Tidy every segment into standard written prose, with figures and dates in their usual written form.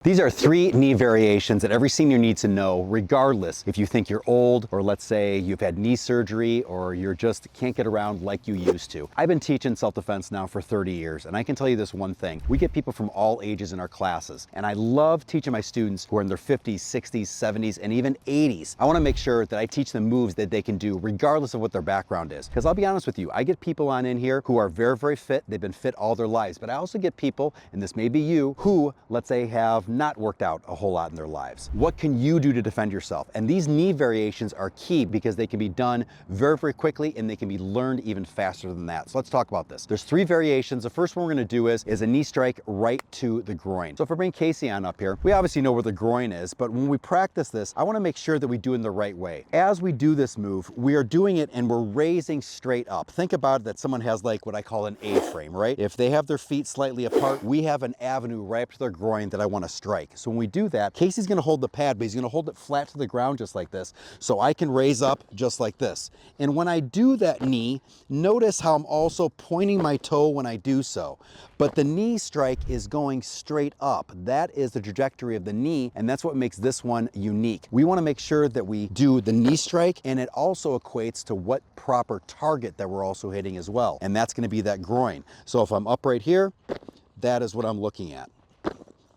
These are 3 knee variations that every senior needs to know, regardless if you think you're old, or let's say you've had knee surgery, or you're just can't get around like you used to. I've been teaching self-defense now for 30 years, and I can tell you this one thing. We get people from all ages in our classes, and I love teaching my students who are in their 50s, 60s, 70s, and even 80s. I want to make sure that I teach them moves that they can do regardless of what their background is. Because I'll be honest with you, I get people on in here who are very, very fit. They've been fit all their lives, but I also get people, and this may be you, who, let's say, have not worked out a whole lot in their lives. What can you do to defend yourself? And these knee variations are key because they can be done very, very quickly, and they can be learned even faster than that. So let's talk about this. There's 3 variations. The first one we're going to do is a knee strike right to the groin. So if I bring Casey on up here, we obviously know where the groin is, but when we practice this, I want to make sure that we do it in the right way. As we do this move, we are doing it and we're raising straight up. Think about it that someone has like what I call an A-frame, right? If they have their feet slightly apart, we have an avenue right up to their groin that I want to strike. So when we do that, Casey's going to hold the pad, but he's going to hold it flat to the ground just like this. So I can raise up just like this. And when I do that knee, notice how I'm also pointing my toe when I do so. But the knee strike is going straight up. That is the trajectory of the knee, and that's what makes this one unique. We want to make sure that we do the knee strike, and it also equates to what proper target that we're also hitting as well. And that's going to be that groin. So if I'm up right here, that is what I'm looking at.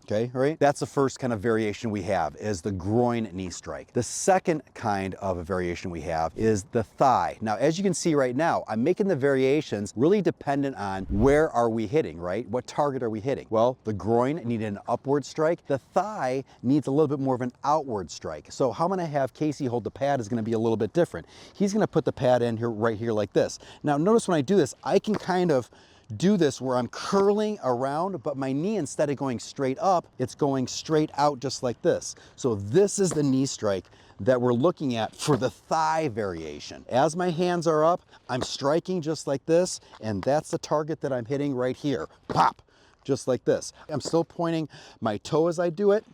Okay, right? That's the first kind of variation we have, is the groin knee strike. The second kind of a variation we have is the thigh. Now, as you can see right now, I'm making the variations really dependent on where are we hitting, right? What target are we hitting? Well, the groin needed an upward strike. The thigh needs a little bit more of an outward strike. So how I'm gonna have Casey hold the pad is gonna be a little bit different. He's gonna put the pad in here, right here like this. Now, notice when I do this, I can kind of do this where I'm curling around, but my knee, instead of going straight up, it's going straight out just like this. So this is the knee strike that we're looking at for the thigh variation. As my hands are up, I'm striking just like this, and that's the target that I'm hitting right here. Pop, just like this. I'm still pointing my toe as I do it,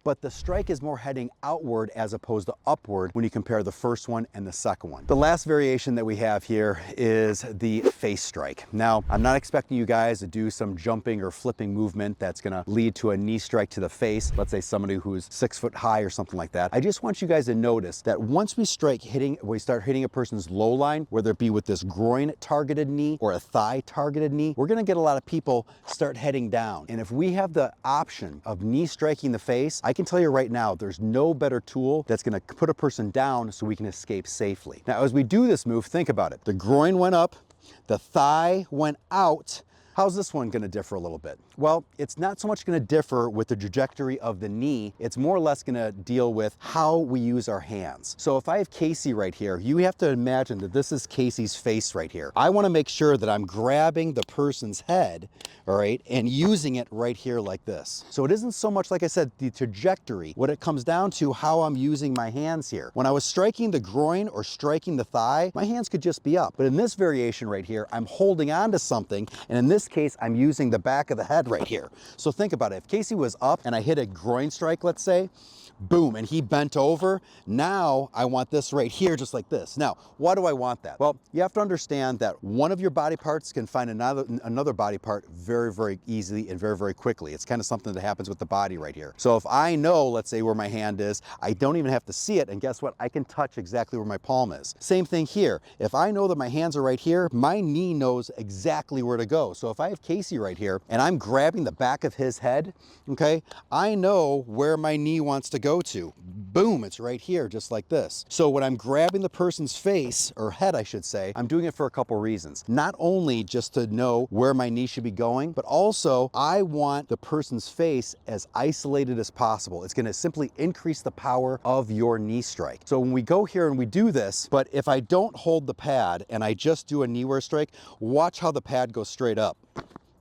but the strike is more heading outward as opposed to upward when you compare the first one and the second one. The last variation that we have here is the face strike. Now, I'm not expecting you guys to do some jumping or flipping movement that's gonna lead to a knee strike to the face. Let's say somebody who's 6 foot high or something like that. I just want you guys to notice that once we start hitting a person's low line, whether it be with this groin targeted knee or a thigh targeted knee, we're gonna get a lot of people start heading down. And if we have the option of knee striking the face, I can tell you right now, there's no better tool that's gonna put a person down so we can escape safely. Now, as we do this move, think about it. The groin went up, the thigh went out. How's this one gonna differ a little bit? Well, it's not so much gonna differ with the trajectory of the knee, it's more or less gonna deal with how we use our hands. So if I have Casey right here, you have to imagine that this is Casey's face right here. I wanna make sure that I'm grabbing the person's head, all right, and using it right here like this. So it isn't so much, like I said, the trajectory. What it comes down to, how I'm using my hands here. When I was striking the groin or striking the thigh, my hands could just be up. But in this variation right here, I'm holding on to something, and in this case, I'm using the back of the head right here. So think about it. If Casey was up and I hit a groin strike, let's say, boom, and he bent over, now I want this right here just like this. Now, why do I want that? Well, you have to understand that one of your body parts can find another body part very, very easily and very, very quickly. It's kind of something that happens with the body right here. So if I know, let's say, where my hand is, I don't even have to see it, and guess what? I can touch exactly where my palm is. Same thing here. If I know that my hands are right here, my knee knows exactly where to go. So if I have Casey right here and I'm grabbing the back of his head, okay, I know where my knee wants to go to. Boom, it's right here, just like this. So when I'm grabbing the person's face, or head I should say, I'm doing it for a couple reasons. Not only just to know where my knee should be going, but also I want the person's face as isolated as possible. It's gonna simply increase the power of your knee strike. So when we go here and we do this, but if I don't hold the pad and I just do a knee-wear strike, watch how the pad goes straight up.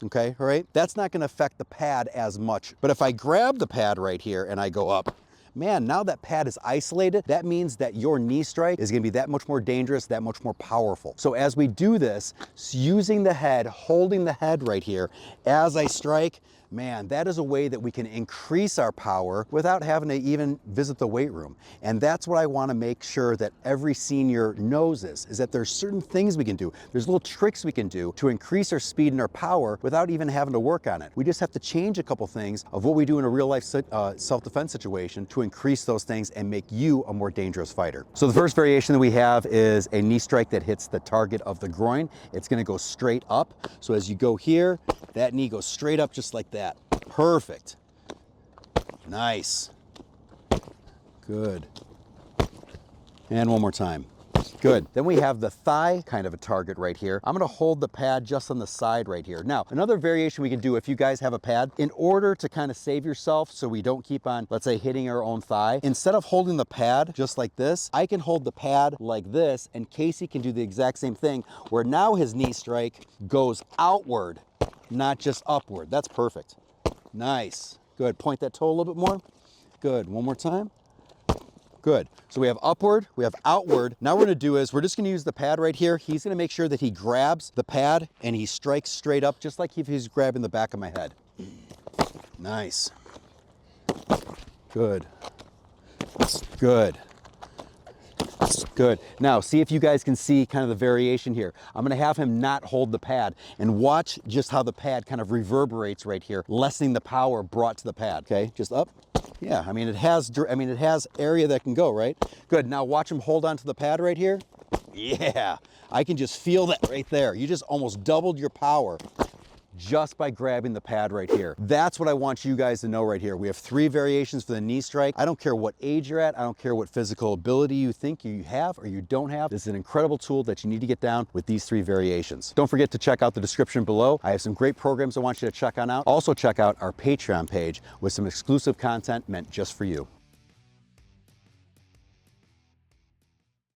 Okay, all right? That's not gonna affect the pad as much. But if I grab the pad right here and I go up, man, now that pad is isolated, that means that your knee strike is gonna be that much more dangerous, that much more powerful. So as we do this, using the head, holding the head right here, as I strike, man, that is a way that we can increase our power without having to even visit the weight room. And that's what I want to make sure that every senior knows is that there's certain things we can do. There's little tricks we can do to increase our speed and our power without even having to work on it. We just have to change a couple things of what we do in a real life self-defense situation to increase those things and make you a more dangerous fighter. So the first variation that we have is a knee strike that hits the target of the groin. It's going to go straight up. So as you go here, that knee goes straight up just like that. Perfect. Nice. Good. And one more time. Good. Then we have the thigh kind of a target right here. I'm going to hold the pad just on the side right here. Now, another variation we can do if you guys have a pad, in order to kind of save yourself so we don't keep on, let's say, hitting our own thigh, instead of holding the pad just like this, I can hold the pad like this, and Casey can do the exact same thing, where now his knee strike goes outward, not just upward. That's perfect. Nice. Good. Point that toe a little bit more. Good. One more time. Good. So we have upward, we have outward. Now what we're gonna do is we're just gonna use the pad right here. He's gonna make sure that he grabs the pad and he strikes straight up, just like if he's grabbing the back of my head. Nice. Good. Good. Good. Now, see if you guys can see kind of the variation here. I'm going to have him not hold the pad, and watch just how the pad kind of reverberates right here, lessening the power brought to the pad. Okay, just up. Yeah, I mean, it has area that can go, right? Good. Now watch him hold on to the pad right here. Yeah, I can just feel that right there. You just almost doubled your power just by grabbing the pad right here. That's what I want you guys to know right here. We have 3 variations for the knee strike. I don't care what age you're at. I don't care what physical ability you think you have or you don't have. This is an incredible tool that you need to get down with these 3 variations. Don't forget to check out the description below. I have some great programs I want you to check on out. Also check out our Patreon page with some exclusive content meant just for you.